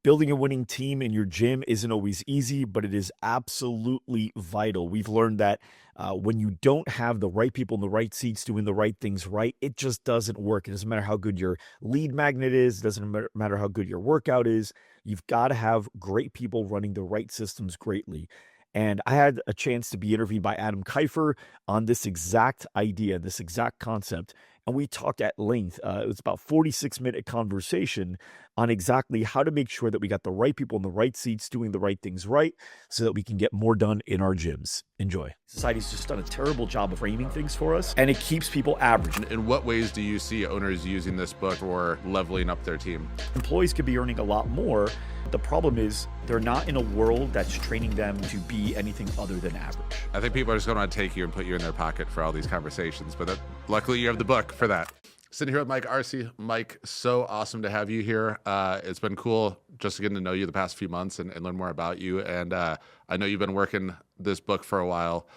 Building a winning team in your gym isn't always easy, but it is absolutely vital. We've learned that when you don't have the right people in the right seats doing the right things right, it just doesn't work. It doesn't matter how good your lead magnet is, it doesn't matter how good your workout is. You've got to have great people running the right systems greatly. And I had a chance to be interviewed by Adam Kifer on this exact idea, this exact concept. And we talked at length. It was about 46-minute conversation on exactly how to make sure that we got the right people in the right seats doing the right things right so that we can get more done in our gyms. Enjoy. Society's just done a terrible job of framing things for us, and it keeps people average. In what ways do you see owners using this book for leveling up their team? Employees could be earning a lot more. The problem is they're not in a world that's training them to be anything other than average. I think people are just going to take you and put you in their pocket for all these conversations, but luckily you have the book for that. Sitting here with Mike Arce. Mike, so awesome to have you here. It's been cool just getting to know you the past few months and learn more about you. And I know you've been working this book for a while.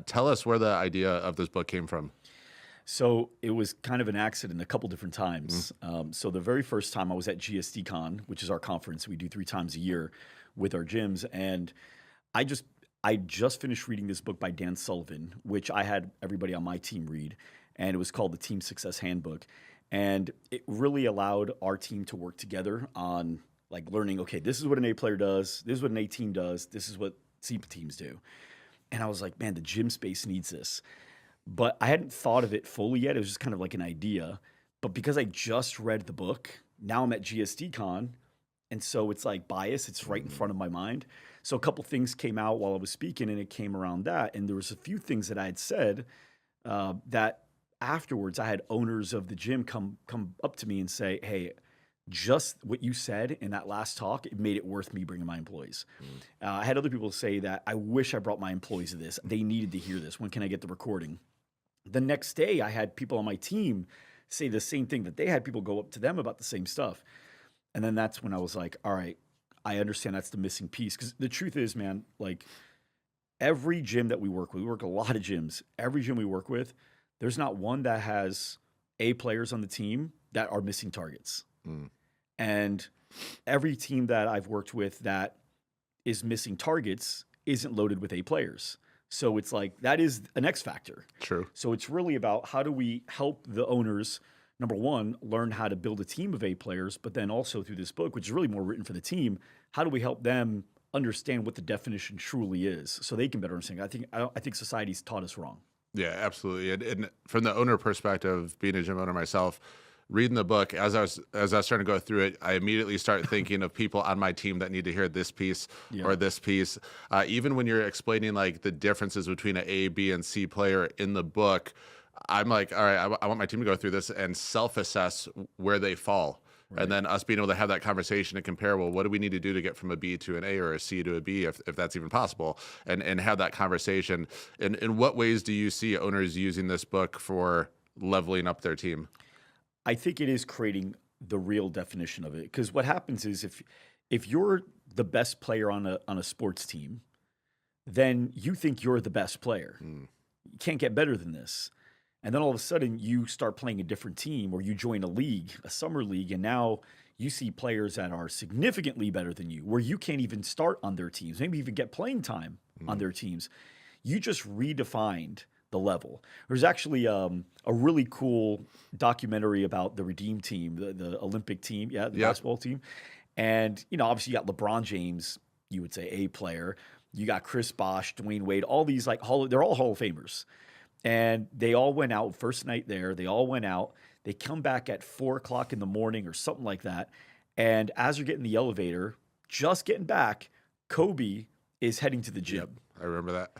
Tell us where the idea of this book came from. So it was kind of an accident a couple different times. So the very first time I was at GSDCon, which is our conference we do 3 times a year with our gyms. And I just finished reading this book by Dan Sullivan, which I had everybody on my team read. And it was called the Team Success Handbook. And it really allowed our team to work together on like learning, okay, this is what an A player does. This is what an A team does. This is what C teams do. And I was like, man, the gym space needs this. But I hadn't thought of it fully yet. It was just kind of like an idea. But because I just read the book, now I'm at GSDCon. And so it's like bias. It's right in front of my mind. So a couple things came out while I was speaking, and it came around that. And there was a few things that I had said that afterwards I had owners of the gym come up to me and say, hey, just what you said in that last talk, it made it worth me bringing my employees. I had other people say that I wish I brought my employees to this. They needed to hear this. When can I get the recording? The next day I had people on my team say the same thing, that they had people go up to them about the same stuff. And then that's when I was like, all right, I understand that's the missing piece. Because the truth is, man, like every gym that we work with, we work a lot of gyms. Every gym we work with, there's not one that has A players on the team that are missing targets. And every team that I've worked with that is missing targets isn't loaded with A players. So it's like, that is an X factor. True. So it's really about how do we help the owners, number one, learn how to build a team of A players, but then also through this book, which is really more written for the team, how do we help them understand what the definition truly is so they can better understand? I think society's taught us wrong. Yeah, absolutely. And from the owner perspective, being a gym owner myself, reading the book, as I was starting to go through it, I immediately start thinking of people on my team that need to hear this piece or this piece. Even when you're explaining like the differences between an A, B, and C player in the book, I'm like, all right, I want my team to go through this and self-assess where they fall. Right. And then us being able to have that conversation and compare, well, what do we need to do to get from a B to an A or a C to a B, if that's even possible, and have that conversation. And in what ways do you see owners using this book for leveling up their team? I think it is creating the real definition of it. Because what happens is if you're the best player on a sports team, then you think you're the best player. You can't get better than this. And then all of a sudden you start playing a different team, or you join a league, a summer league, and now you see players that are significantly better than you, where you can't even start on their teams, maybe even get playing time on their teams. You just redefined the level. There's actually a really cool documentary about the Redeem team, the Olympic team, the basketball team. And, obviously you got LeBron James, you would say A player. You got Chris Bosh, Dwayne Wade, all these they're all Hall of Famers. And they all went out first night there. They all went out. They come back at 4:00 in the morning or something like that. And as you're getting the elevator, just getting back, Kobe is heading to the gym. Yep, I remember that.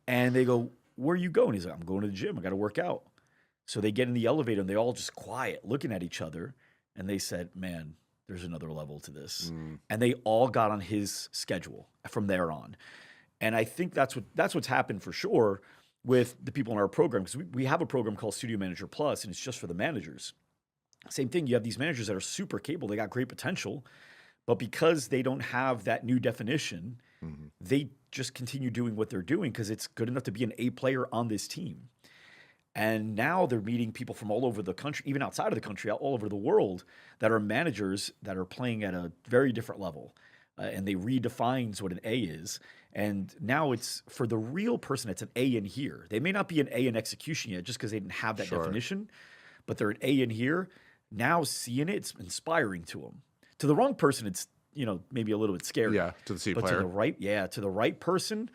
And they go, where are you going? He's like, I'm going to the gym. I got to work out. So they get in the elevator and they all just quiet, looking at each other. And they said, man, there's another level to this. And they all got on his schedule from there on. And I think that's what's happened for sure with the people in our program, because we have a program called Studio Manager Plus, and it's just for the managers. Same thing, you have these managers that are super capable, they got great potential, but because they don't have that new definition, they just continue doing what they're doing because it's good enough to be an A player on this team. And now they're meeting people from all over the country, even outside of the country, all over the world, that are managers that are playing at a very different level. And they redefines what an A is. And now it's for the real person, it's an A in here. They may not be an A in execution yet just because they didn't have that definition, but they're an A in here. Now seeing it, it's inspiring to them. To the wrong person, it's, maybe a little bit scary. Yeah, to the C but player. To the right person,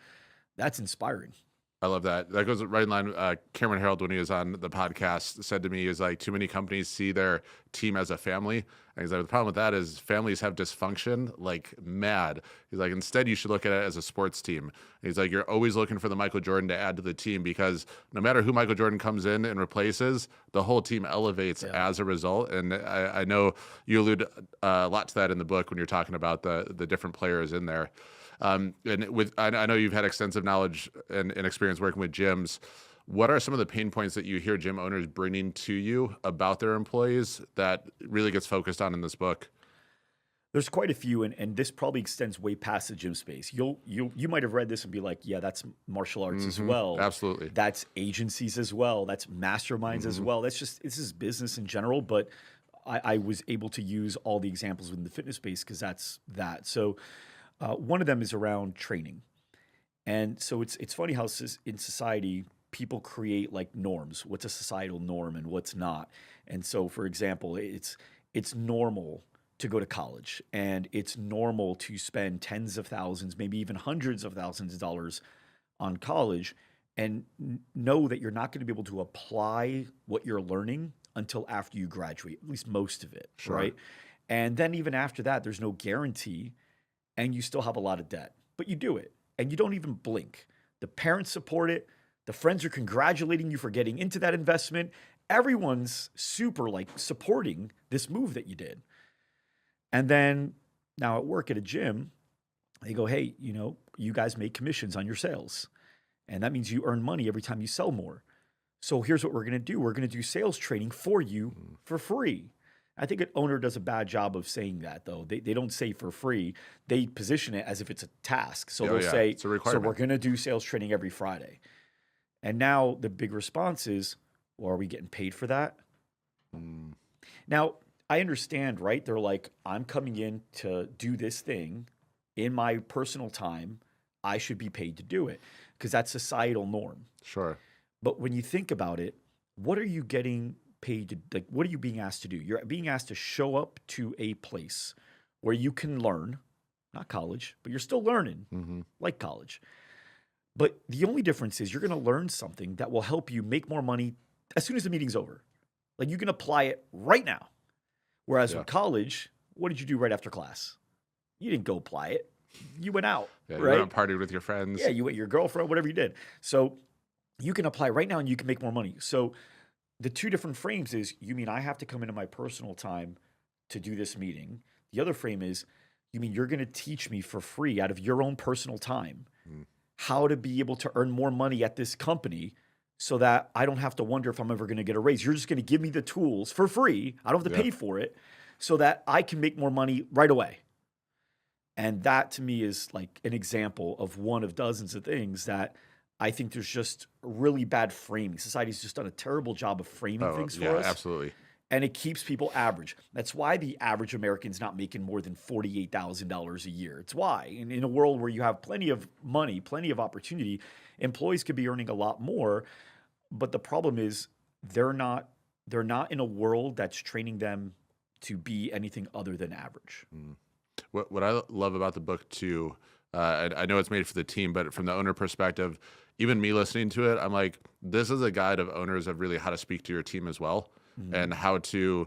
that's inspiring. I love that. That goes right in line. Cameron Harold, when he was on the podcast, said to me, "Is like too many companies see their team as a family." And he's like, "The problem with that is families have dysfunction like mad." He's like, "Instead, you should look at it as a sports team." And he's like, "You're always looking for the Michael Jordan to add to the team because no matter who Michael Jordan comes in and replaces, the whole team elevates as a result." And I know you allude a lot to that in the book when you're talking about the different players in there. And I know you've had extensive knowledge and experience working with gyms. What are some of the pain points that you hear gym owners bringing to you about their employees that really gets focused on in this book? There's quite a few, and this probably extends way past the gym space. You might have read this and be like, yeah, that's martial arts as well. Absolutely. That's agencies as well. That's masterminds as well. This is business in general, but I was able to use all the examples within the fitness space because that's that. So one of them is around training. And so it's funny how in society, people create like norms. What's a societal norm and what's not? And so, for example, it's normal to go to college, and it's normal to spend tens of thousands, maybe even hundreds of thousands of dollars on college, and know that you're not going to be able to apply what you're learning until after you graduate, at least most of it, right? And then even after that, there's no guarantee, and you still have a lot of debt, but you do it, and you don't even blink. The parents support it. The friends are congratulating you for getting into that investment. Everyone's super like supporting this move that you did. And then now at work at a gym, they go, hey, you guys make commissions on your sales. And that means you earn money every time you sell more. So here's what we're going to do. We're going to do sales training for you for free. I think an owner does a bad job of saying that, though. They don't say for free. They position it as if it's a task. So they'll say, it's a requirement. So we're going to do sales training every Friday. And now the big response is, well, are we getting paid for that? Now, I understand, right? They're like, I'm coming in to do this thing in my personal time. I should be paid to do it because that's societal norm. Sure. But when you think about it, what are you getting paid to, like, what are you being asked to do? You're being asked to show up to a place where you can learn, not college, but you're still learning, like college. But the only difference is you're going to learn something that will help you make more money as soon as the meeting's over. Like you can apply it right now. Whereas with college, what did you do right after class? You didn't go apply it. You went out, you right? went and partied with your friends. Yeah, you went with your girlfriend, whatever you did. So you can apply right now and you can make more money. So the two different frames is, you mean I have to come into my personal time to do this meeting. The other frame is, you mean you're going to teach me for free out of your own personal time how to be able to earn more money at this company so that I don't have to wonder if I'm ever going to get a raise. You're just going to give me the tools for free. I don't have to pay for it so that I can make more money right away. And that to me is like an example of one of dozens of things that I think there's just really bad framing. Society's just done a terrible job of framing things for us. Absolutely. And it keeps people average. That's why the average American's not making more than $48,000 a year. It's why. In a world where you have plenty of money, plenty of opportunity, employees could be earning a lot more. But the problem is they're not in a world that's training them to be anything other than average. What I love about the book too, I know it's made for the team, but from the owner perspective, even me listening to it, I'm like, this is a guide of owners of really how to speak to your team as well. And how to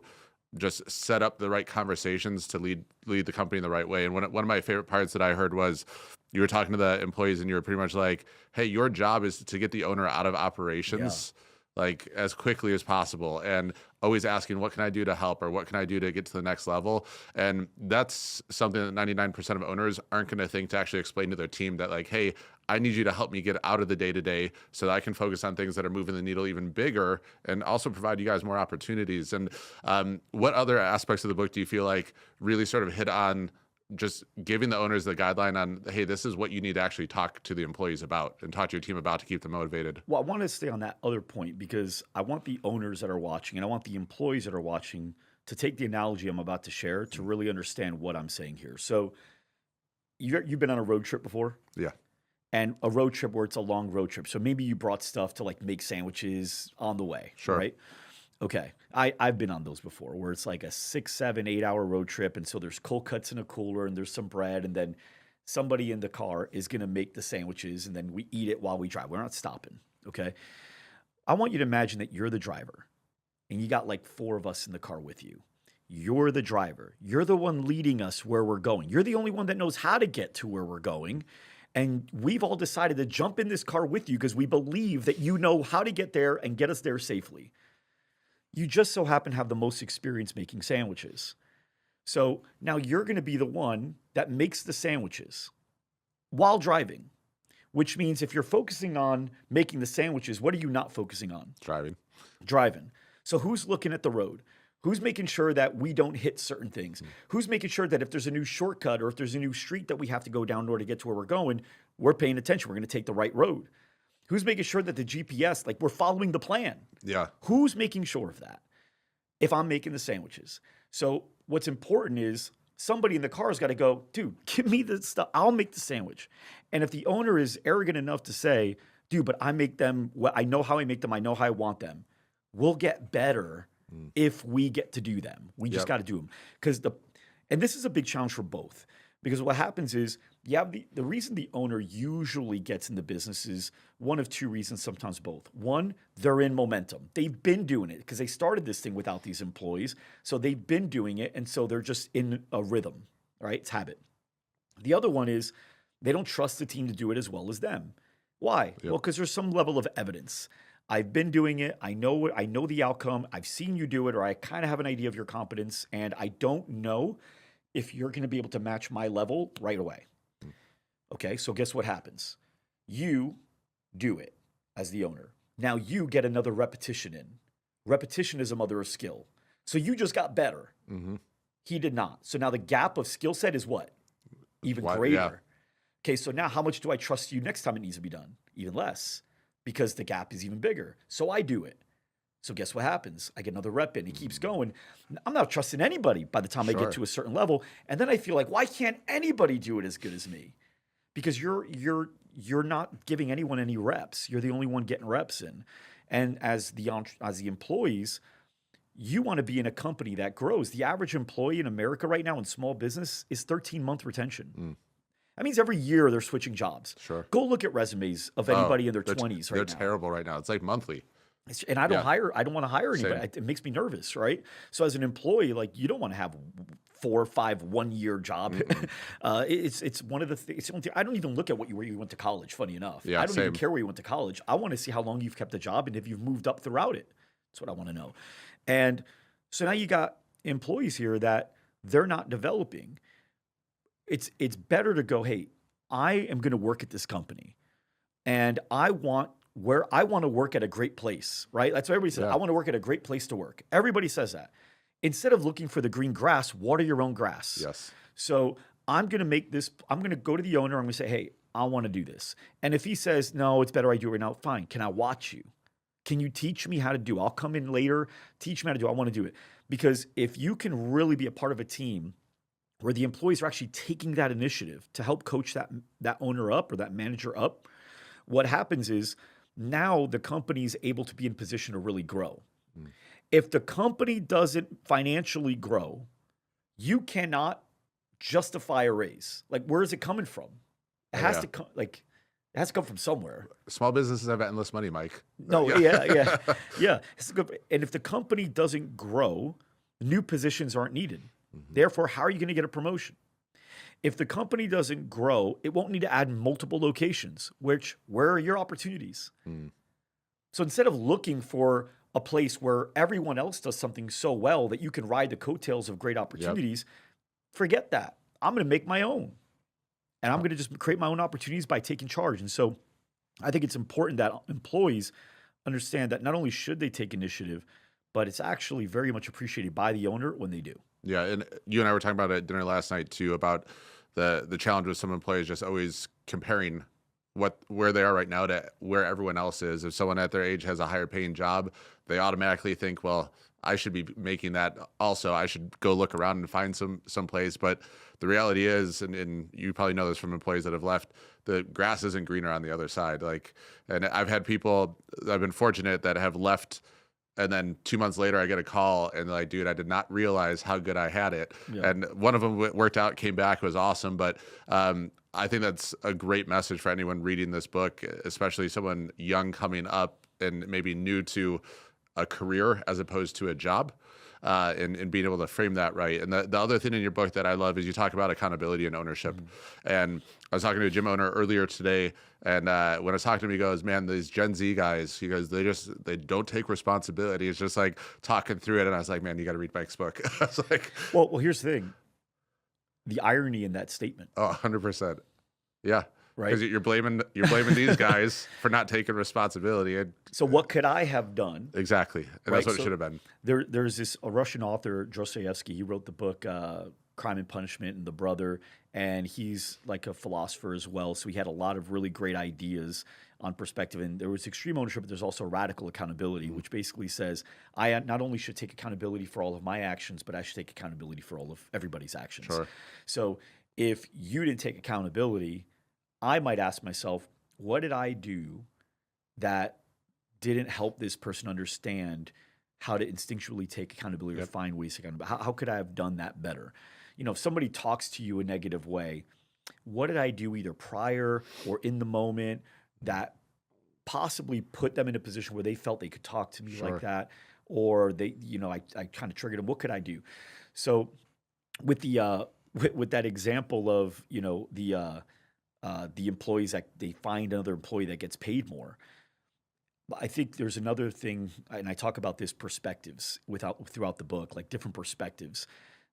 just set up the right conversations to lead the company in the right way. And one of my favorite parts that I heard was you were talking to the employees and you were pretty much like, hey, your job is to get the owner out of operations like as quickly as possible, and always asking, what can I do to help, or what can I do to get to the next level? And that's something that 99% of owners aren't going to think to actually explain to their team, that like, hey, I need you to help me get out of the day-to-day so that I can focus on things that are moving the needle even bigger and also provide you guys more opportunities. And what other aspects of the book do you feel like really sort of hit on just giving the owners the guideline on, hey, this is what you need to actually talk to the employees about and talk to your team about to keep them motivated. Well, I want to stay on that other point because I want the owners that are watching and I want the employees that are watching to take the analogy I'm about to share to really understand what I'm saying here. So you've been on a road trip before? Yeah. And a road trip where it's a long road trip. So maybe you brought stuff to like make sandwiches on the way, Sure. right? Okay. I've been on those before where it's like a 6, 7, 8 hour road trip. And so there's cold cuts in a cooler and there's some bread. And then somebody in the car is going to make the sandwiches and then we eat it while we drive. We're not stopping. Okay. I want you to imagine that you're the driver and you got like 4 of us in the car with you. You're the driver. You're the one leading us where we're going. You're the only one that knows how to get to where we're going. And we've all decided to jump in this car with you because we believe that you know how to get there and get us there safely. You just so happen to have the most experience making sandwiches. So now you're going to be the one that makes the sandwiches while driving, which means if you're focusing on making the sandwiches, what are you not focusing on? Driving. So who's looking at the road? Who's making sure that we don't hit certain things? Who's making sure that if there's a new shortcut or if there's a new street that we have to go down in order to get to where we're going, we're paying attention. We're going to take the right road. Who's making sure that the GPS, like we're following the plan? Yeah. Who's making sure of that? If I'm making the sandwiches. So what's important is somebody in the car has got to go, dude, give me the stuff. I'll make the sandwich. And if the owner is arrogant enough to say, dude, but I make them, I know how I make them. I know how I want them. We'll get better if we get to do them. We just got to do them. And this is a big challenge for both. Because what happens is you have the reason the owner usually gets in the business is one of 2 reasons, sometimes both. One, they're in momentum. They've been doing it because they started this thing without these employees. So they've been doing it. And so they're just in a rhythm, right? It's habit. The other one is they don't trust the team to do it as well as them. Why? Yep. Well, because there's some level of evidence. I've been doing it. I know the outcome. I've seen you do it, or I kind of have an idea of your competence. And I don't know if you're going to be able to match my level right away. Okay, so guess what happens? You do it as the owner. Now you get another repetition in. Repetition is a mother of skill. So you just got better. Mm-hmm. He did not. So now the gap of skill set is what? Even greater. Yeah. Okay, so now how much do I trust you next time it needs to be done? Even less, because the gap is even bigger. So I do it. So guess what happens? I get another rep in. He keeps going. I'm not trusting anybody by the time I get to a certain level. And then I feel like, why can't anybody do it as good as me? Because you're not giving anyone any reps. You're the only one getting reps in. And as the employees, you want to be in a company that grows. The average employee in America right now in small business is 13-month retention. That means every year they're switching jobs. Sure. Go look at resumes of anybody in their 20s right now. They're terrible right now. It's like monthly. And I don't want to hire anybody. It makes me nervous, right? So as an employee, like you don't want to have 4 or 5 one-year job. It's one of the things. I don't even look at where you went to college. Funny enough, I don't even care where you went to college. I want to see how long you've kept the job and if you've moved up throughout it. That's what I want to know. And so now you got employees here that they're not developing. It's better to go, hey, I am going to work at this company, and I want to work at a great place, right? That's what everybody says. I want to work at a great place to work. Everybody says that. Instead of looking for the green grass, water your own grass. Yes. So I'm going to make this, I'm going to go to the owner. I'm going to say, hey, I want to do this. And if he says, no, it's better I do it right now, fine. Can I watch you? Can you teach me how to do it? I'll come in later, teach me how to do it. I want to do it. Because if you can really be a part of a team where the employees are actually taking that initiative to help coach that owner up or that manager up, what happens is, now the company is able to be in position to really grow. If the company doesn't financially grow, you cannot justify a raise. Like, where is it coming from? It has to come. Like, it has to come from somewhere. Small businesses have endless money, Mike. No, yeah. It's good. And if the company doesn't grow, new positions aren't needed. Therefore, how are you going to get a promotion? If the company doesn't grow, it won't need to add multiple locations, where are your opportunities? So instead of looking for a place where everyone else does something so well that you can ride the coattails of great opportunities, forget that. I'm going to make my own. And I'm going to just create my own opportunities by taking charge. And so I think it's important that employees understand that not only should they take initiative, but it's actually very much appreciated by the owner when they do. Yeah, and you and I were talking about it at dinner last night too, about the challenge with some employees just always comparing where they are right now to where everyone else is. If someone at their age has a higher paying job, they automatically think, well, I should be making that also. I should go look around and find some place. But the reality is, and you probably know this from employees that have left, the grass isn't greener on the other side. Like, and I've had people, I've been fortunate that have left, and then 2 months later, I get a call and they're like, dude, I did not realize how good I had it. Yeah. And one of them worked out, came back, was awesome. But I think that's a great message for anyone reading this book, especially someone young coming up and maybe new to a career as opposed to a job. And being able to frame that right. And the other thing in your book that I love is you talk about accountability and ownership. And I was talking to a gym owner earlier today, and when I was talking to him, he goes, man, these Gen Z guys, he goes, they don't take responsibility. It's just like talking through it. And I was like, man, you got to read Mike's book. I was like, well, here's the thing. The irony in that statement. oh, 100%. Yeah. Right. Because you're blaming these guys for not taking responsibility. And So what could I have done? exactly. And Right, that's what so it should have been. There's this a Russian author, Dostoevsky. He wrote the book Crime and Punishment and The Brother, and he's like a philosopher as well. So he had a lot of really great ideas on perspective. And there was extreme ownership, but there's also radical accountability, which basically says I not only should take accountability for all of my actions, but I should take accountability for all of everybody's actions. Sure. So if you didn't take accountability, I might ask myself, what did I do that didn't help this person understand how to instinctually take accountability or find ways to accountability? How could I have done that better? You know, if somebody talks to you a negative way, what did I do either prior or in the moment that possibly put them in a position where they felt they could talk to me like that, or they, you know, I kind of triggered them. What could I do? So with the with that example of, you know, the employees that they find another employee that gets paid more. I think there's another thing, and I talk about this perspectives throughout the book, like different perspectives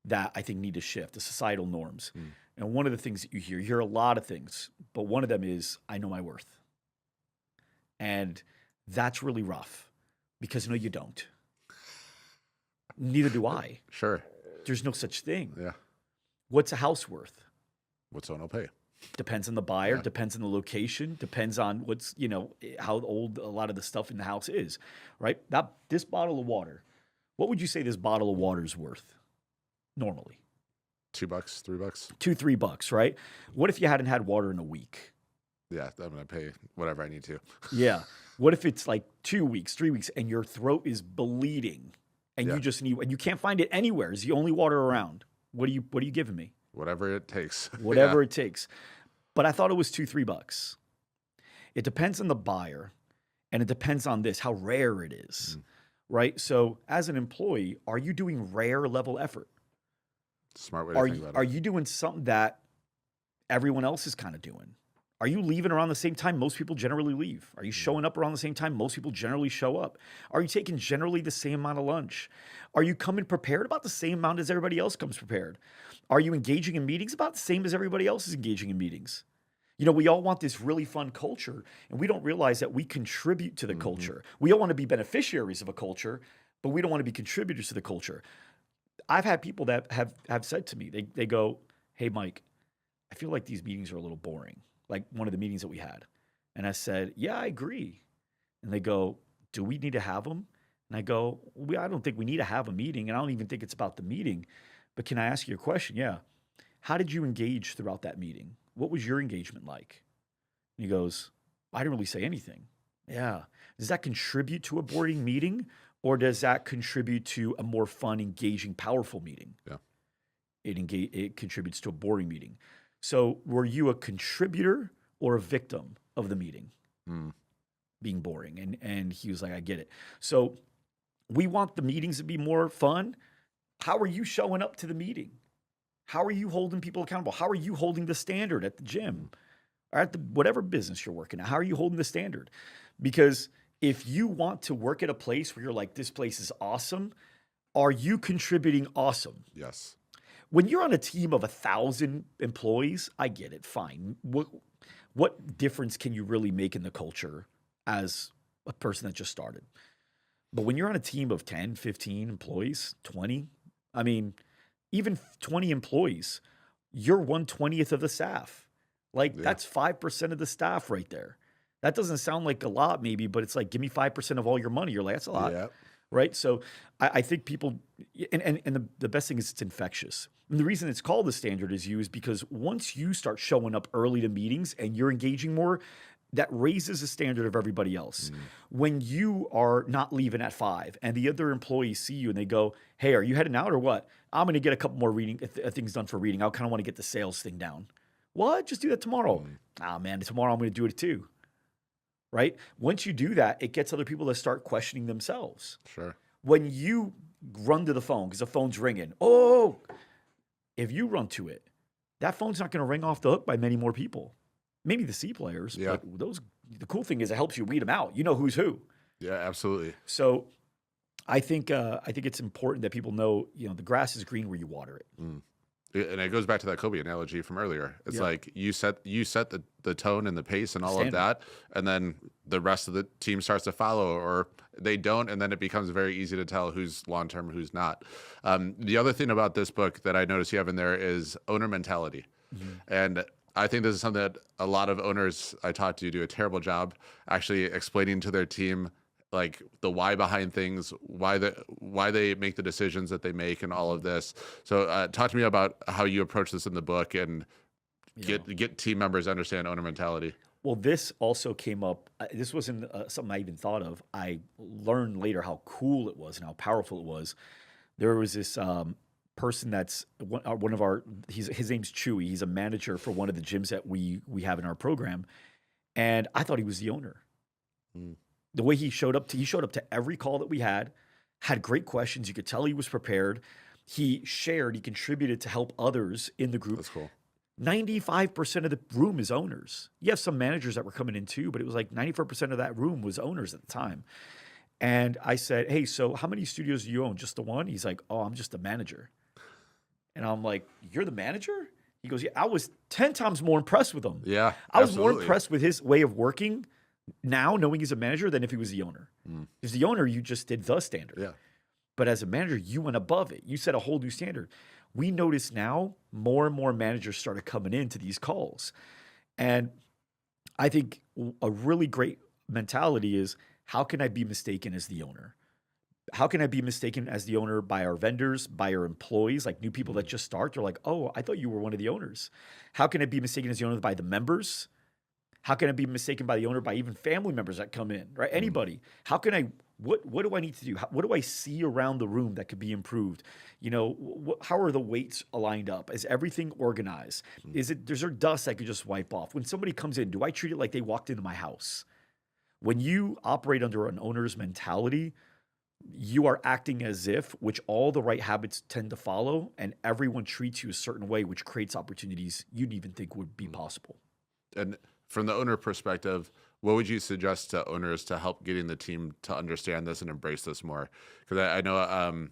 that I think need to shift, the societal norms. And one of the things that you hear a lot of things, but one of them is, I know my worth. And that's really rough because no, you don't. Neither do I. Sure. There's no such thing. Yeah. What's a house worth? What someone will pay. Depends on the buyer, depends on the location, depends on what's, you know, how old a lot of the stuff in the house is, right? This bottle of water, what would you say this bottle of water is worth normally? $2, $3. $2-3, right? What if you hadn't had water in a week? Yeah, I'm going to pay whatever I need to. Yeah. What if it's like 2 weeks, 3 weeks, and your throat is bleeding and you just need, and you can't find it anywhere? It's the only water around. What are you giving me? Whatever it takes. Whatever it takes. But I thought it was $2-3. It depends on the buyer, and it depends on this, how rare it is, right? So as an employee, are you doing rare level effort? Smart way to think about it. Are you doing something that everyone else is kind of doing? Are you leaving around the same time most people generally leave? Are you showing up around the same time most people generally show up? Are you taking generally the same amount of lunch? Are you coming prepared about the same amount as everybody else comes prepared? Are you engaging in meetings about the same as everybody else is engaging in meetings? You know, we all want this really fun culture, and we don't realize that we contribute to the culture. We all want to be beneficiaries of a culture, but we don't want to be contributors to the culture. I've had people that have said to me, they go, hey, Mike, I feel like these meetings are a little boring. Like one of the meetings that we had. And I said, yeah, I agree. And they go, do we need to have them? And I go, I don't think we need to have a meeting. And I don't even think it's about the meeting. But can I ask you a question? Yeah. How did you engage throughout that meeting? What was your engagement like? And he goes, I didn't really say anything. Yeah. Does that contribute to a boring meeting? Or does that contribute to a more fun, engaging, powerful meeting? Yeah. It contributes to a boring meeting. So were you a contributor or a victim of the meeting being boring? And he was like, I get it. So we want the meetings to be more fun. How are you showing up to the meeting? How are you holding people accountable? How are you holding the standard at the gym or at the whatever business you're working at? How are you holding the standard? Because if you want to work at a place where you're like, this place is awesome, are you contributing awesome? Yes. When you're on a team of 1,000 employees, I get it, fine. What difference can you really make in the culture as a person that just started? But when you're on a team of 10, 15 employees, 20, I mean, even 20 employees, you're 1/20th of the staff. Like that's 5% of the staff right there. That doesn't sound like a lot maybe, but it's like, give me 5% of all your money. You're like, that's a lot. Yeah. Right. So I think people, and the best thing is it's infectious. And the reason it's called the standard is because once you start showing up early to meetings and you're engaging more, that raises the standard of everybody else. When you are not leaving at 5 and the other employees see you and they go, hey, are you heading out or what? I'm going to get a couple more reading things done for reading. I kind of want to get the sales thing down. What? Just do that tomorrow. Ah, man, tomorrow I'm going to do it too. Right? Once you do that, it gets other people to start questioning themselves. Sure. When you run to the phone because the phone's ringing, oh, if you run to it, that phone's not going to ring off the hook by many more people. Maybe the C players, but the cool thing is it helps you weed them out. You know who's who. Yeah, absolutely. So I think it's important that people know, the grass is green where you water it. And it goes back to that Kobe analogy from earlier. It's like you set the tone and the pace and all of that, and then the rest of the team starts to follow, or they don't, and then it becomes very easy to tell who's long term, who's not. The other thing about this book that I noticed you have in there is owner mentality, and I think this is something that a lot of owners I talk to do a terrible job actually explaining to their team, like the why behind things, why they make the decisions that they make, and all of this. So, talk to me about how you approach this in the book and get team members to understand owner mentality. Well, this also came up. This wasn't something I even thought of. I learned later how cool it was and how powerful it was. There was this person that's one of our. His name's Chewy. He's a manager for one of the gyms that we have in our program, and I thought he was the owner. The way he showed up to every call that we had great questions. You could tell he was prepared. He contributed to help others in the group. That's cool. 95% of the room is owners. You have some managers that were coming in too, but it was like 94% of that room was owners at the time. And I said, hey, so how many studios do you own? Just the one? He's like, oh, I'm just a manager. And I'm like, you're the manager? He goes, yeah, I was 10 times more impressed with him. Yeah, I was more impressed with his way of working now, knowing he's a manager, than if he was the owner. As the owner, you just did the standard. Yeah. But as a manager, you went above it. You set a whole new standard. We notice now more and more managers started coming into these calls. And I think a really great mentality is, how can I be mistaken as the owner? How can I be mistaken as the owner by our vendors, by our employees, like new people that just start? They're like, oh, I thought you were one of the owners. How can I be mistaken as the owner by the members? How can I be mistaken by the owner by even family members that come in, right? Anybody. How can I, what do I need to do? What do I see around the room that could be improved? How are the weights aligned up? Is everything organized? Is there dust I could just wipe off? When somebody comes in, do I treat it like they walked into my house? When you operate under an owner's mentality, you are acting as if, which all the right habits tend to follow, and everyone treats you a certain way, which creates opportunities you didn't even think would be possible. And from the owner perspective, what would you suggest to owners to help getting the team to understand this and embrace this more? Because I know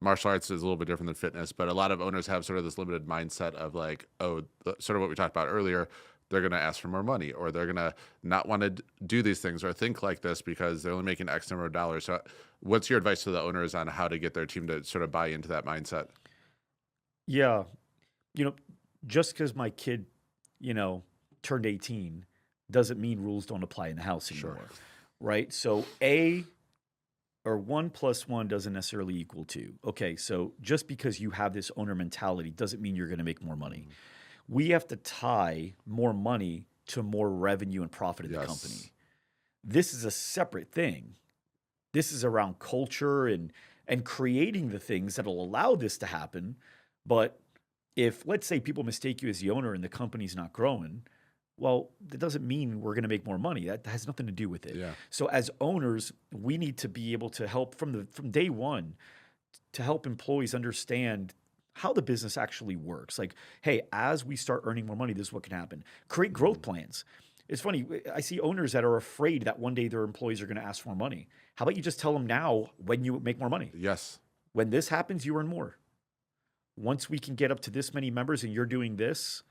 martial arts is a little bit different than fitness, but a lot of owners have sort of this limited mindset of like, oh, sort of what we talked about earlier, they're going to ask for more money, or they're going to not want to do these things or think like this because they're only making X number of dollars. So what's your advice to the owners on how to get their team to sort of buy into that mindset? Yeah. Just because my kid, turned 18 doesn't mean rules don't apply in the house anymore. Sure. Right? So 1 + 1 doesn't necessarily equal 2. Okay, so just because you have this owner mentality doesn't mean you're going to make more money. We have to tie more money to more revenue and profit in the company. This is a separate thing. This is around culture and creating the things that will allow this to happen. But if, let's say, people mistake you as the owner and the company's not growing, well, that doesn't mean we're going to make more money. That has nothing to do with it. Yeah. So as owners, we need to be able to help from day one to help employees understand how the business actually works. Like, hey, as we start earning more money, this is what can happen. Create growth plans. It's funny. I see owners that are afraid that one day their employees are going to ask for more money. How about you just tell them now when you make more money? Yes. When this happens, you earn more. Once we can get up to this many members and you're doing this,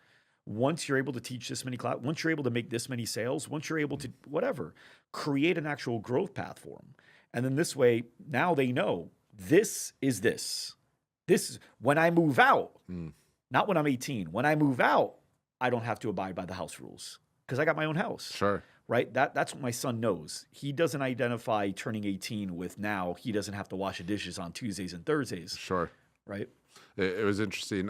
once you're able to teach this many classes, once you're able to make this many sales, once you're able to whatever, create an actual growth path for them. And then this way, now they know this is this. This is when I move out, not when I'm 18. When I move out, I don't have to abide by the house rules because I got my own house. Sure. Right? That's what my son knows. He doesn't identify turning 18 with now he doesn't have to wash the dishes on Tuesdays and Thursdays. Sure. Right? It was interesting,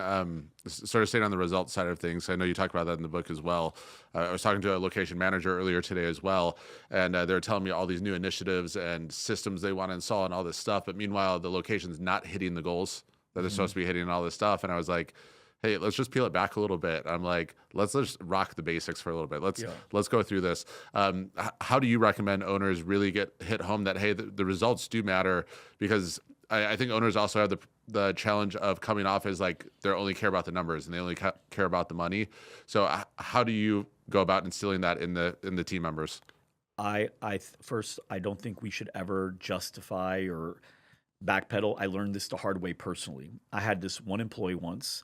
sort of staying on the results side of things. I know you talk about that in the book as well. I was talking to a location manager earlier today as well, and they were telling me all these new initiatives and systems they want to install and all this stuff. But meanwhile, the location's not hitting the goals that they're supposed to be hitting and all this stuff. And I was like, hey, let's just peel it back a little bit. I'm like, let's just rock the basics for a little bit. Let's go through this. How do you recommend owners really hit home that, hey, the results do matter? Because I think owners also have the challenge of coming off as like they only care about the numbers and they only care about the money. So how do you go about instilling that in the team members? First, I don't think we should ever justify or backpedal. I learned this the hard way personally. I had this one employee once,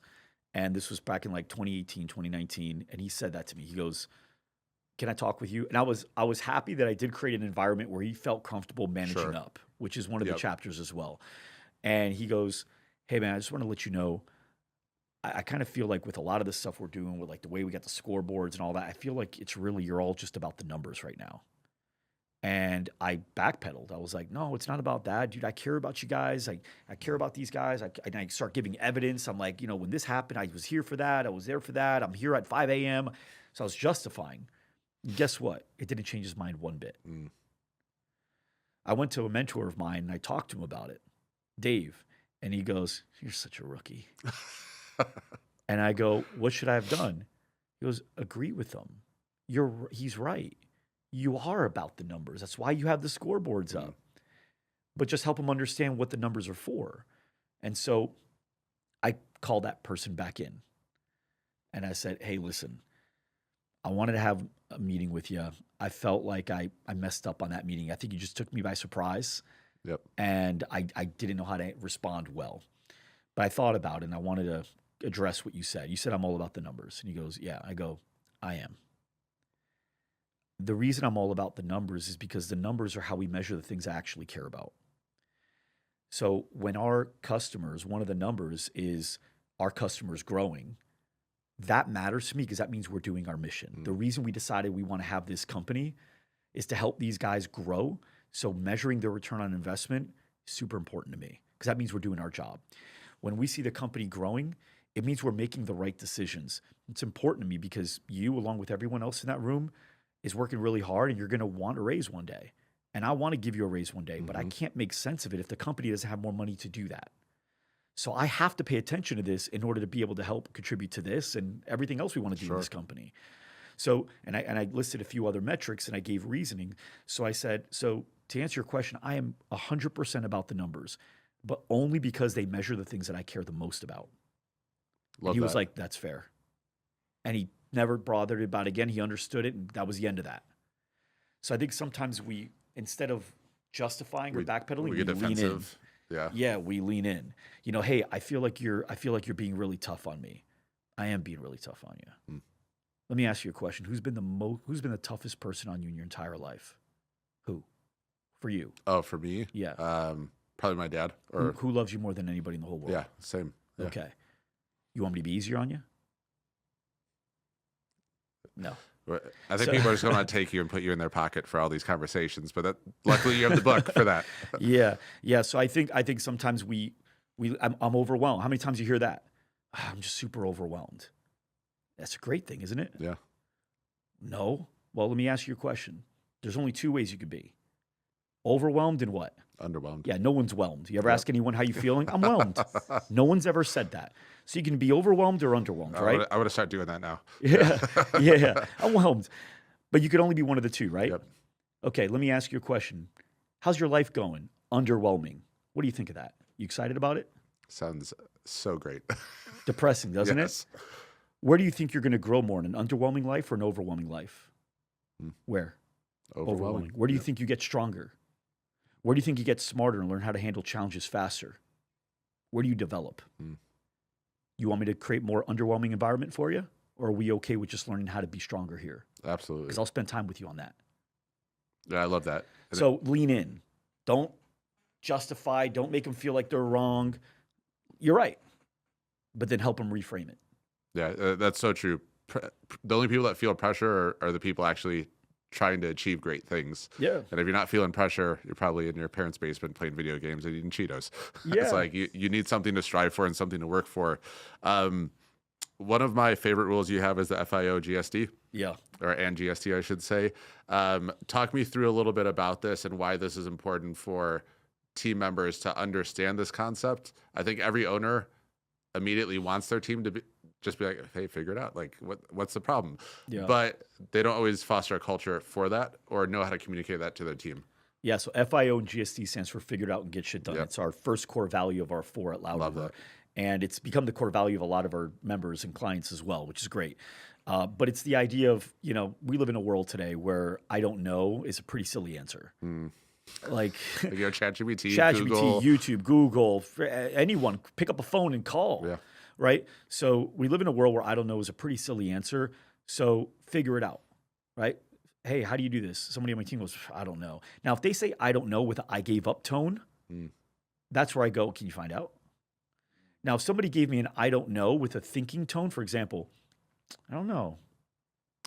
and this was back in like 2018, 2019, and he said that to me. He goes, "Can I talk with you?" And I was happy that I did create an environment where he felt comfortable managing up, which is one of the chapters as well. And he goes, "Hey man, I just want to let you know, I kind of feel like with a lot of the stuff we're doing with like the way we got the scoreboards and all that, I feel like it's really, you're all just about the numbers right now." And I backpedaled. I was like, "No, it's not about that, dude. I care about you guys. I care about these guys." And I start giving evidence. I'm like, when this happened, I was here for that. I was there for that. I'm here at 5 a.m. So I was justifying. And guess what? It didn't change his mind one bit. I went to a mentor of mine and I talked to him about it, Dave. And he goes, "You're such a rookie." And I go, "What should I have done?" He goes, "Agree with him. He's right. You are about the numbers. That's why you have the scoreboards up. But just help him understand what the numbers are for." And so I called that person back in. And I said, "Hey, listen, I wanted to have a meeting with you. I felt like I messed up on that meeting. I think you just took me by surprise. Yep. And I didn't know how to respond well. But I thought about it and I wanted to address what you said. You said I'm all about the numbers." And he goes, "Yeah." I go, "I am. The reason I'm all about the numbers is because the numbers are how we measure the things I actually care about. So when our customers, one of the numbers is our customers growing, that matters to me because that means we're doing our mission. The reason we decided we want to have this company is to help these guys grow. So measuring their return on investment is super important to me because that means we're doing our job. When we see the company growing, it means we're making the right decisions. It's important to me because you, along with everyone else in that room, is working really hard and you're going to want a raise one day. And I want to give you a raise one day, but I can't make sense of it if the company doesn't have more money to do that. So I have to pay attention to this in order to be able to help contribute to this and everything else we want to do in this company." So, and I listed a few other metrics and I gave reasoning. So I said, so to answer your question, I am 100% about the numbers, but only because they measure the things that I care the most about. He was like, "That's fair." And he never bothered about it again. He understood it, and that was the end of that. So I think sometimes we, instead of justifying or backpedaling, we lean in. Yeah, we lean in. Hey, I feel like you're being really tough on me. I am being really tough on you. Let me ask you a question. Who's been the toughest person on you in your entire life? Who? For you? Oh, for me? Yeah. Probably my dad. Or who loves you more than anybody in the whole world? Yeah, same. Yeah. Okay. You want me to be easier on you? No. I think people are just going to take you and put you in their pocket for all these conversations, but luckily you have the book for that. Yeah. So I think sometimes I'm overwhelmed. How many times you hear that? "I'm just super overwhelmed." That's a great thing, isn't it? Yeah. No. Well, let me ask you a question. There's only two ways you could be: overwhelmed and what? Underwhelmed. Yeah, no one's whelmed. You ever ask anyone how you feeling? "I'm whelmed." No one's ever said that. So you can be overwhelmed or underwhelmed, right? I would have started doing that now. Yeah. I'm whelmed. But you could only be one of the two, right? Yep. Okay, let me ask you a question. How's your life going? Underwhelming. What do you think of that? You excited about it? Sounds so great. Depressing, doesn't it? Where do you think you're going to grow more, in an underwhelming life or an overwhelming life? Where? Overwhelming. Where do you think you get stronger? Where do you think you get smarter and learn how to handle challenges faster? Where do you develop? You want me to create more underwhelming environment for you? Or are we okay with just learning how to be stronger here? Absolutely. Because I'll spend time with you on that. Yeah, I love that. So lean in. Don't justify. Don't make them feel like they're wrong. you're right. But then help them reframe it. Yeah, that's so true. The only people that feel pressure are the people actually trying to achieve great things. Yeah. And if you're not feeling pressure, you're probably in your parents' basement playing video games and eating Cheetos. Yeah. It's like you need something to strive for and something to work for. One of my favorite rules you have is the FIO GSD. Yeah. And GST, I should say. Talk me through a little bit about this and why this is important for team members to understand this concept. I think every owner immediately wants their team to just be like, hey, figure it out. Like, what's the problem? Yeah. But they don't always foster a culture for that or know how to communicate that to their team. Yeah, so FIO and GSD stands for figured out and get shit done. Yep. It's our first core value of our 4 at Loud Love River. that. And it's become the core value of a lot of our members and clients as well, which is great. But it's the idea of, we live in a world today where I don't know is a pretty silly answer. Like ChatGPT, Google. YouTube, Google, anyone, pick up a phone and call. Yeah. Right? So we live in a world where I don't know is a pretty silly answer. So figure it out. Right? Hey, how do you do this? Somebody on my team goes, I don't know. Now, if they say I don't know with an I gave up tone, that's where I go, can you find out? Now, if somebody gave me an I don't know with a thinking tone, for example, I don't know,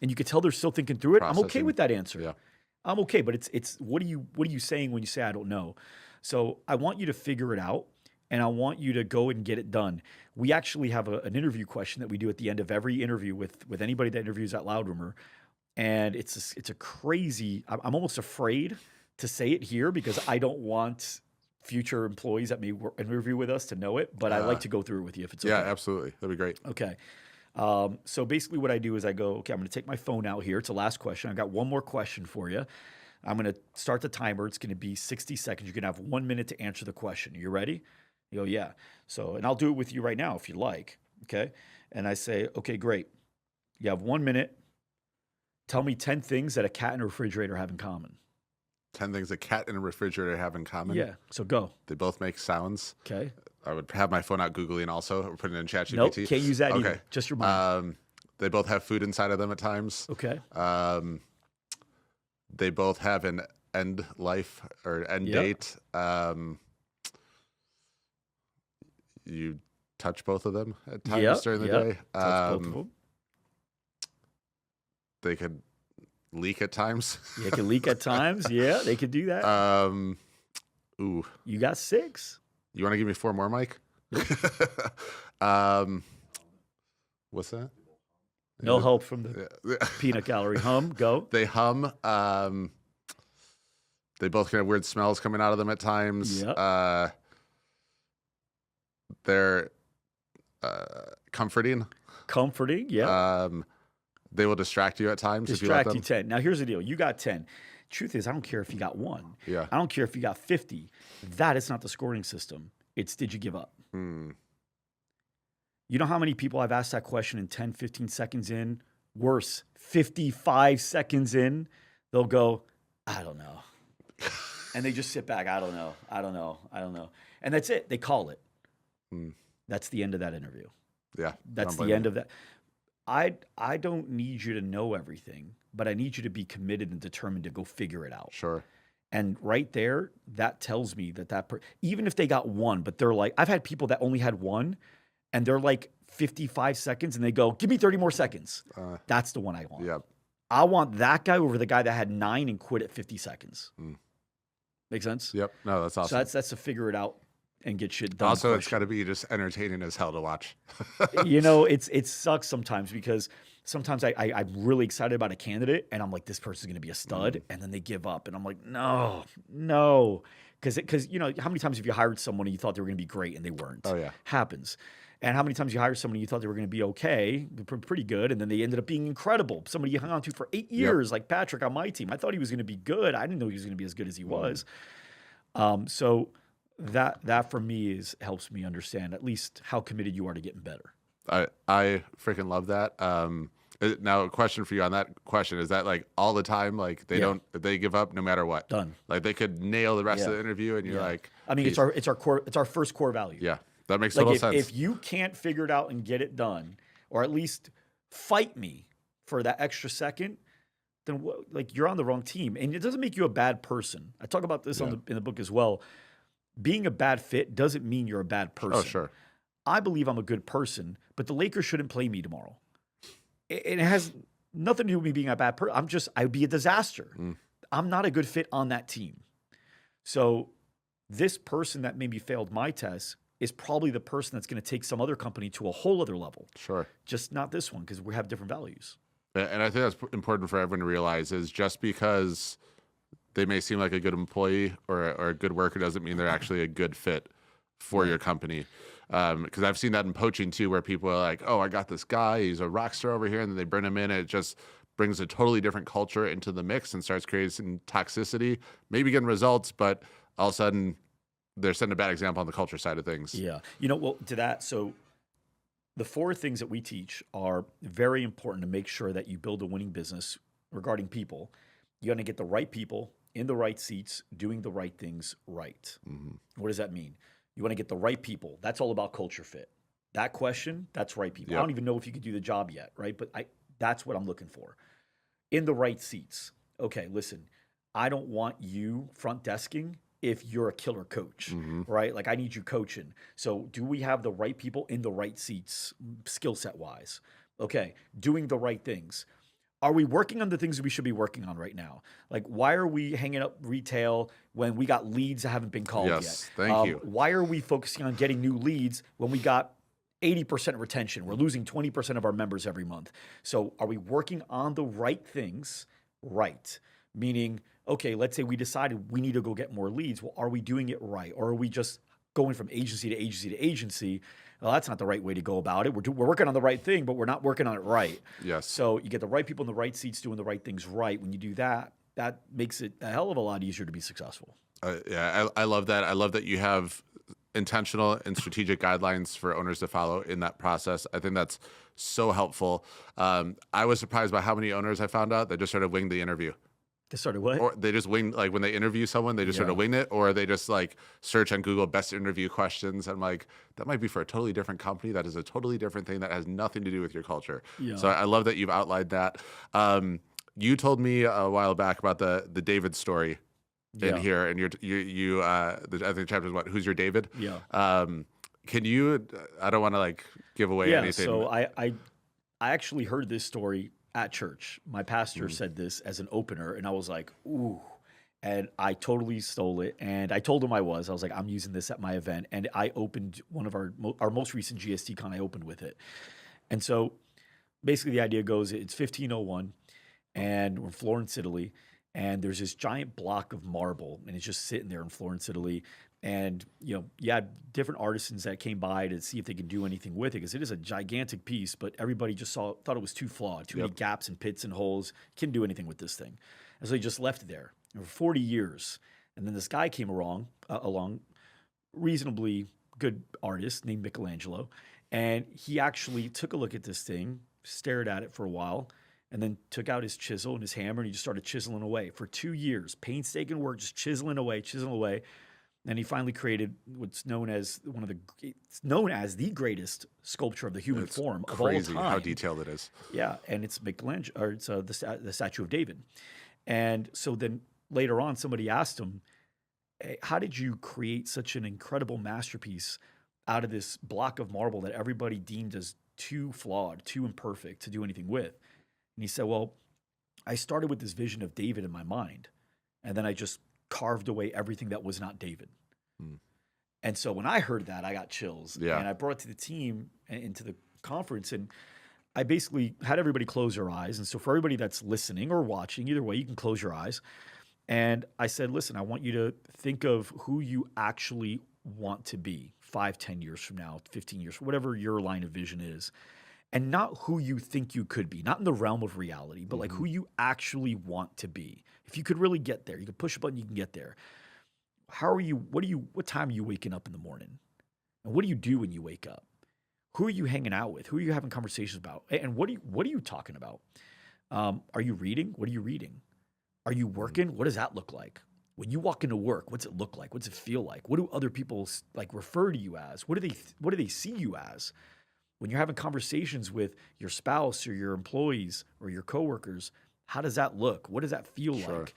and you could tell they're still thinking through it, I'm okay with that answer. Yeah. I'm okay, but it's what are you saying when you say I don't know? So I want you to figure it out, and I want you to go and get it done. We actually have an interview question that we do at the end of every interview with anybody that interviews at Loud Rumor, and it's a crazy. I'm almost afraid to say it here because I don't want future employees that may interview with us to know it, but I like to go through it with you if it's okay. Yeah, absolutely. That'd be great. Okay. So basically what I do is I go, okay, I'm going to take my phone out here. It's the last question. I've got one more question for you. I'm going to start the timer. It's going to be 60 seconds. You're going to have 1 minute to answer the question. You ready? You go, yeah. So, and I'll do it with you right now if you like. Okay. And I say, okay, great. You have 1 minute. Tell me 10 things that a cat and a refrigerator have in common. 10 things a cat and a refrigerator have in common. Yeah. So go. They both make sounds. Okay. I would have my phone out Googling also, or putting it in ChatGPT. Nope, can't use that either. Just your mind. They both have food inside of them at times. Okay. They both have an end life or end date. You touch both of them at times during the day. Touch both of them. They could leak at times. They can leak at times. Yeah, they could do that. Ooh. You got 6. You want to give me 4 more, Mike? What's that? No help from the peanut gallery. Hum, go. They hum. They both can have weird smells coming out of them at times. Yep. They're comforting. Comforting, yeah. They will distract you at times. Distract you 10. Now, here's the deal. You got 10. Truth is, I don't care if you got 1. Yeah. I don't care if you got 50. That is not the scoring system. It's did you give up? You know how many people I've asked that question in 10, 15 seconds in? Worse, 55 seconds in, they'll go, I don't know. And they just sit back, I don't know. And that's it. They call it. That's the end of that interview. Yeah. That's the end of that. I don't need you to know everything, but I need you to be committed and determined to go figure it out. Sure. And right there, that tells me that even if they got 1, but they're like, I've had people that only had 1 and they're like 55 seconds and they go, give me 30 more seconds. That's the one I want. Yep. I want that guy over the guy that had 9 and quit at 50 seconds. Make sense? Yep. No, that's awesome. So that's to figure it out and get shit done. Also, it's got to be just entertaining as hell to watch. It sucks sometimes because sometimes I'm really excited about a candidate and I'm like, this person's going to be a stud. And then they give up. And I'm like, no. Because how many times have you hired someone and you thought they were going to be great and they weren't? Oh, yeah. Happens. And how many times you hire somebody you thought they were going to be okay, pretty good, and then they ended up being incredible. Somebody you hung on to for 8 years, like Patrick on my team. I thought he was going to be good. I didn't know he was going to be as good as he was. So that for me helps me understand at least how committed you are to getting better. I freaking love that. Now, a question for you on that question, is that like all the time? Like they give up no matter what? Done. Like they could nail the rest of the interview and you're like, I mean, it's our first core value. Yeah. That makes total sense. If you can't figure it out and get it done, or at least fight me for that extra second, then you're on the wrong team. And it doesn't make you a bad person. I talk about this in the book as well. Being a bad fit doesn't mean you're a bad person. Oh, sure. I believe I'm a good person, but the Lakers shouldn't play me tomorrow. It has nothing to do with me being a bad person. I'd be a disaster. I'm not a good fit on that team. So this person that maybe failed my test is probably the person that's going to take some other company to a whole other level. Sure. Just not this one, because we have different values. And I think that's important for everyone to realize, is just because they may seem like a good employee or a good worker doesn't mean they're actually a good fit for your company. Because I've seen that in poaching too, where people are like, oh, I got this guy, he's a rock star over here, and then they bring him in, and it just brings a totally different culture into the mix and starts creating toxicity, maybe getting results, but all of a sudden they're setting a bad example on the culture side of things. Yeah. Well, to that, so the 4 things that we teach are very important to make sure that you build a winning business regarding people. You got to get the right people in the right seats, doing the right things right. What does that mean? You want to get the right people. That's all about culture fit. That question, that's right people. I don't even know if you could do the job yet, right? But that's what I'm looking for. In the right seats. Okay, listen, I don't want you front desking if you're a killer coach, right? Like, I need you coaching. So do we have the right people in the right seats, skill set wise? Okay, doing the right things. Are we working on the things we should be working on right now? Like, why are we hanging up retail when we got leads that haven't been called yet? Yes, thank you. Why are we focusing on getting new leads when we got 80% retention? We're losing 20% of our members every month. So are we working on the right things right? Meaning, okay, let's say we decided we need to go get more leads. Well, are we doing it right? Or are we just going from agency to agency to agency? Well, that's not the right way to go about it. We're working on the right thing, but we're not working on it right. Yes. So you get the right people in the right seats doing the right things right. When you do that, that makes it a hell of a lot easier to be successful. I love that. I love that you have intentional and strategic guidelines for owners to follow in that process. I think that's so helpful. I was surprised by how many owners I found out that just sort of winged the interview. They started what? Or they just wing, like when they interview someone, they just sort of wing it, or they just like search on Google best interview questions. I'm like, that might be for a totally different company. That is a totally different thing that has nothing to do with your culture. Yeah. So I love that you've outlined that. You told me a while back about the David story in here, and I think the chapter is what? Who's your David? Yeah. Can you? I don't want to like give away anything. So I actually heard this story at church. My pastor said this as an opener, and I was like, ooh. And I totally stole it. And I told him I was like, I'm using this at my event. And I opened one of our most recent GST con, I opened with it. And so basically the idea goes, it's 1501, and we're in Florence, Italy. And there's this giant block of marble, and it's just sitting there in Florence, Italy. And, you had different artisans that came by to see if they could do anything with it, because it is a gigantic piece, but everybody just thought it was too flawed, too many gaps and pits and holes. Couldn't do anything with this thing. And so they just left it there for 40 years. And then this guy came along, reasonably good artist named Michelangelo. And he actually took a look at this thing, stared at it for a while, and then took out his chisel and his hammer, and he just started chiseling away for 2 years. Painstaking work, just chiseling away. And he finally created what's known as the greatest sculpture of the human form of all time. Crazy how detailed it is. Yeah, and it's Michelangelo, or it's the statue of David. And so then later on, somebody asked him, hey, how did you create such an incredible masterpiece out of this block of marble that everybody deemed as too flawed, too imperfect to do anything with? And he said, well, I started with this vision of David in my mind, and then I just carved away everything that was not David. And so when I heard that, I got chills. Yeah. And I brought it to the team and into the conference, and I basically had everybody close their eyes. And so for everybody that's listening or watching, either way, you can close your eyes. And I said, listen, I want you to think of who you actually want to be 5, 10 years from now, 15 years, whatever your line of vision is. And not who you think you could be, not in the realm of reality, but like who you actually want to be. If you could really get there, you could push a button, you can get there. What time are you waking up in the morning? And what do you do when you wake up? Who are you hanging out with? Who are you having conversations about? And what are you talking about? Are you reading? What are you reading? Are you working? What does that look like? When you walk into work, what's it look like? What's it feel like? What do other people like refer to you as? What do they see you as? When you're having conversations with your spouse or your employees or your coworkers, how does that look? What does that feel like?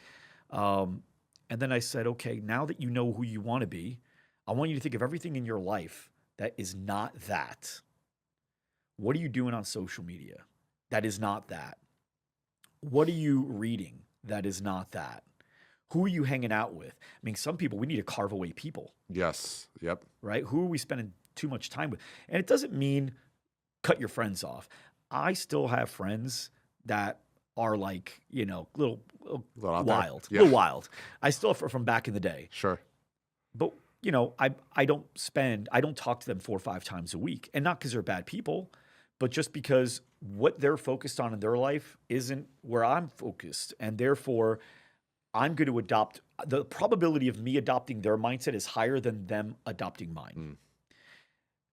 And then I said, okay, now that you know who you want to be, I want you to think of everything in your life that is not that. What are you doing on social media? That is not that. What are you reading? That is not that. Who are you hanging out with? I mean, some people, we need to carve away people. Yes. Yep. Right? Who are we spending too much time with? And it doesn't mean cut your friends off. I still have friends that are like, little wild, yeah. little wild. I still have from back in the day. Sure. But, I don't talk to them 4 or 5 times a week. And not because they're bad people, but just because what they're focused on in their life isn't where I'm focused. And therefore, I'm going to adopt, the probability of me adopting their mindset is higher than them adopting mine.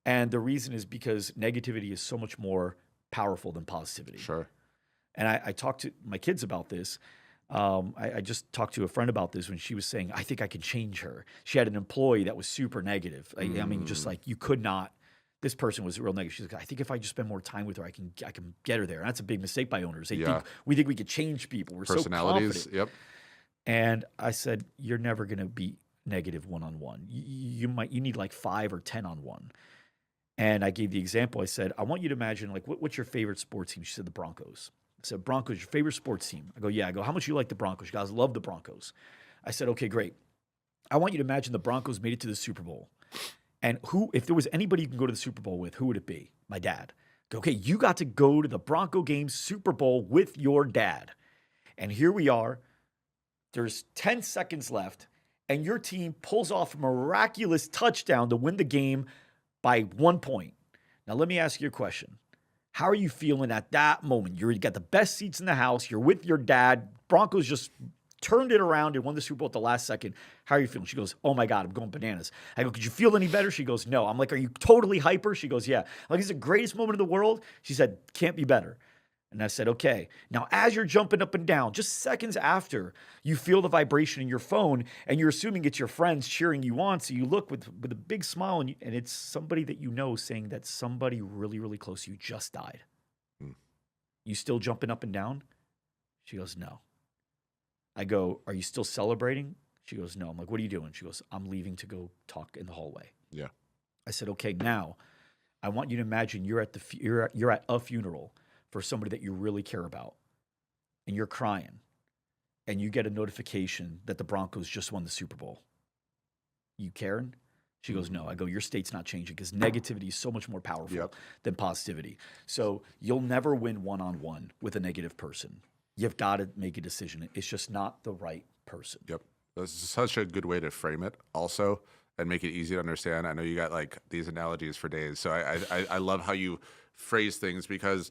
And the reason is because negativity is so much more powerful than positivity. Sure. And I talked to my kids about this. I just talked to a friend about this when she was saying, I think I can change her. She had an employee that was super negative. I mean, just like you could not, this person was real negative. She's like, I think if I just spend more time with her, I can get her there. And that's a big mistake by owners. They think we could change people. We're so confident. Yep. And I said, you're never going to be negative one-on-one. You need like 5 or 10 on one. And I gave the example. I said, I want you to imagine, like, what's your favorite sports team? She said, the Broncos. I said, Broncos, your favorite sports team? I go, yeah. I go, how much do you like the Broncos? She goes, I love the Broncos. I said, okay, great. I want you to imagine the Broncos made it to the Super Bowl. And if there was anybody you can go to the Super Bowl with, who would it be? My dad. I go, okay, you got to go to the Bronco game Super Bowl with your dad. And here we are. There's 10 seconds left, and your team pulls off a miraculous touchdown to win the game by 1 point. Now, let me ask you a question. How are you feeling at that moment? You got the best seats in the house. You're with your dad. Broncos just turned it around and won the Super Bowl at the last second. How are you feeling? She goes, oh my God, I'm going bananas. I go, could you feel any better? She goes, no. I'm like, are you totally hyper? She goes, yeah. I'm like, it's the greatest moment of the world. She said, can't be better. And I said, okay. Now, as you're jumping up and down, just seconds after, you feel the vibration in your phone, and you're assuming it's your friends cheering you on. So you look with a big smile, and it's somebody that you know saying that somebody really, really close to you just died. You still jumping up and down? She goes, no. I go, are you still celebrating? She goes, no. I'm like, what are you doing? She goes, I'm leaving to go talk in the hallway. Yeah. I said, okay, now I want you to imagine you're at a funeral for somebody that you really care about, and you're crying, and you get a notification that the Broncos just won the Super Bowl. You caring? She goes, no. I go, your state's not changing because negativity is so much more powerful than positivity. So you'll never win one-on-one with a negative person. You've got to make a decision. It's just not the right person. Yep. This is such a good way to frame it also and make it easy to understand. I know you got like these analogies for days. So I love how you phrase things, because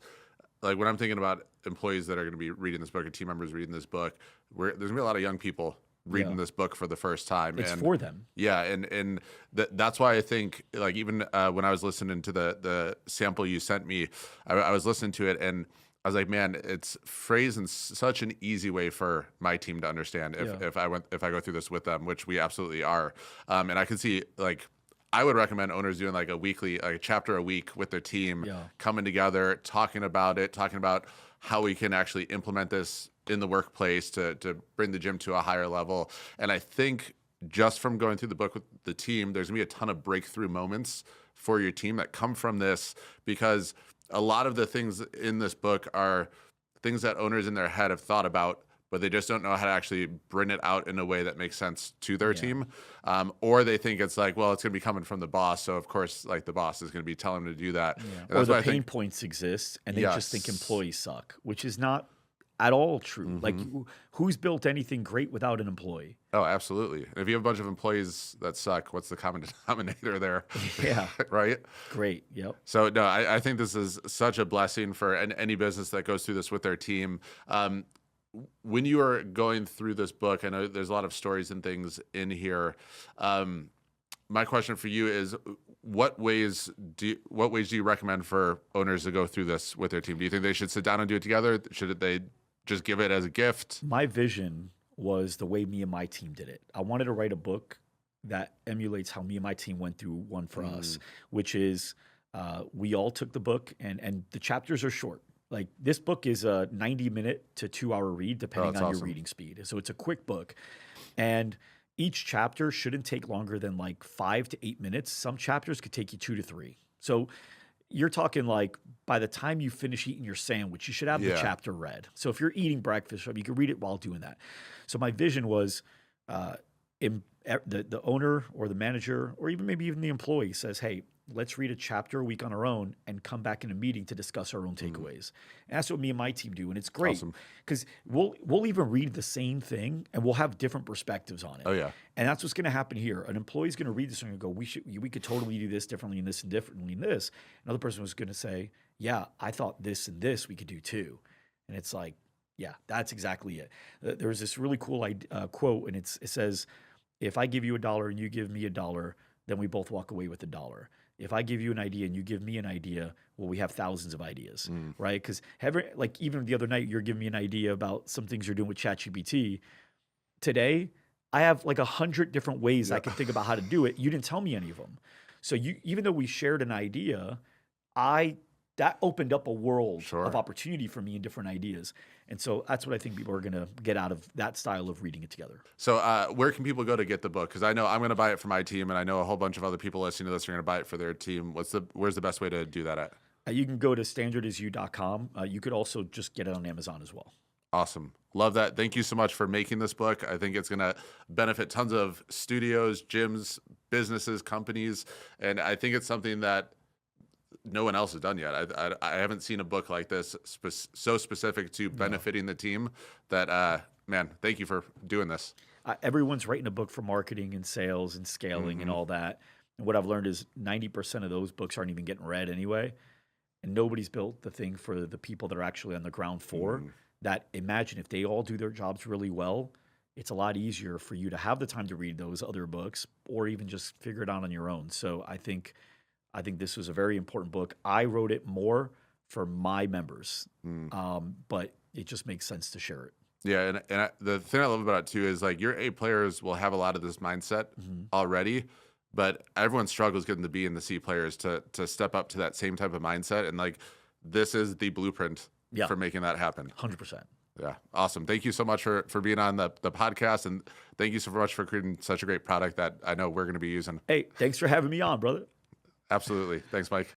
like when I'm thinking about employees that are going to be reading this book or team members reading this book, there's going to be a lot of young people reading this book for the first time. It's for them. Yeah. And that's why I think, like, even when I was listening to the sample you sent me, I was listening to it and I was like, man, it's phrased in such an easy way for my team to understand if I go through this with them, which we absolutely are. And I can see, like, I would recommend owners doing like a chapter a week with their team, coming together, talking about how we can actually implement this in the workplace to bring the gym to a higher level. And I think just from going through the book with the team, there's gonna be a ton of breakthrough moments for your team that come from this, because a lot of the things in this book are things that owners in their head have thought about, but they just don't know how to actually bring it out in a way that makes sense to their team. Or they think it's like, well, it's going to be coming from the boss. So of course, like, the boss is going to be telling them to do that. Or the pain points exist and they just think employees suck, which is not at all true. Like, who's built anything great without an employee? Oh, absolutely. And if you have a bunch of employees that suck, what's the common denominator there? Yeah. Right? Great. Yep. So no, I think this is such a blessing for any business that goes through this with their team. When you are going through this book, I know there's a lot of stories and things in here. My question for you is, what ways do you recommend for owners to go through this with their team? Do you think they should sit down and do it together? Should they just give it as a gift? My vision was the way me and my team did it. I wanted to write a book that emulates how me and my team went through One for Us, which is we all took the book, and the chapters are short. Like, this book is a 90-minute to 2-hour read, depending on your reading speed. So it's a quick book. And each chapter shouldn't take longer than like 5 to 8 minutes. Some chapters could take you 2 to 3. So you're talking like by the time you finish eating your sandwich, you should have the chapter read. So if you're eating breakfast, you can read it while doing that. So my vision was the owner or the manager or maybe even the employee says, hey, let's read a chapter a week on our own and come back in a meeting to discuss our own takeaways. And that's what me and my team do. And it's great because we'll even read the same thing and we'll have different perspectives on it. Oh, yeah. And that's what's going to happen here. An employee's going to read this and go, we could totally do this differently and this and differently and this. Another person was going to say, yeah, I thought this and this we could do too. And it's like, yeah, that's exactly it. There's this really cool quote, and it says, if I give you $1 and you give me $1, then we both walk away with $1. If I give you an idea and you give me an idea, well, we have thousands of ideas, right? Because like even the other night, you're giving me an idea about some things you're doing with ChatGPT. Today, I have like 100 different ways I can think about how to do it. You didn't tell me any of them. So even though we shared an idea, that opened up a world of opportunity for me and different ideas. And so that's what I think people are going to get out of that style of reading it together. So where can people go to get the book? Because I know I'm going to buy it for my team, and I know a whole bunch of other people listening to this are going to buy it for their team. Where's the best way to do that at? You can go to standardisyou.com. You could also just get it on Amazon as well. Awesome. Love that. Thank you so much for making this book. I think it's going to benefit tons of studios, gyms, businesses, companies. And I think it's something that no one else has done yet. I haven't seen a book like this so specific to benefiting the team that, man, thank you for doing this. Everyone's writing a book for marketing and sales and scaling and all that. And what I've learned is 90% of those books aren't even getting read anyway. And nobody's built the thing for the people that are actually on the ground floor. That imagine if they all do their jobs really well, it's a lot easier for you to have the time to read those other books or even just figure it out on your own. So I think this was a very important book. I wrote it more for my members, but it just makes sense to share it. Yeah, and the thing I love about it too is like your A players will have a lot of this mindset already, but everyone struggles getting the B and the C players to step up to that same type of mindset. And like this is the blueprint for making that happen. 100%. Yeah, awesome. Thank you so much for being on the podcast, and thank you so much for creating such a great product that I know we're going to be using. Hey, thanks for having me on, brother. Absolutely. Thanks, Mike.